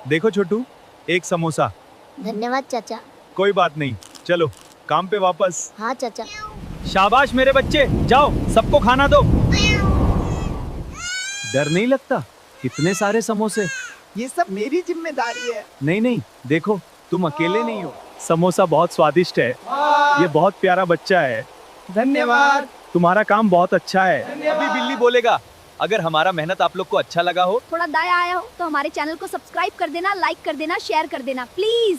देखो छोटू, एक समोसा। धन्यवाद चाचा। कोई बात नहीं, चलो काम पे वापस। हाँ चाचा। शाबाश मेरे बच्चे, जाओ सबको खाना दो। डर नहीं लगता? इतने सारे समोसे। ये सब मेरी जिम्मेदारी है। नहीं नहीं, देखो तुम अकेले नहीं हो। समोसा बहुत स्वादिष्ट है। ये बहुत प्यारा बच्चा है। धन्यवाद। तुम्हारा काम बहुत अच्छा है। अभी बिल्ली बोलेगा। अगर हमारा मेहनत आप लोग को अच्छा लगा हो, थोड़ा दया आया हो तो हमारे चैनल को सब्सक्राइब कर देना, लाइक कर देना, शेयर कर देना प्लीज।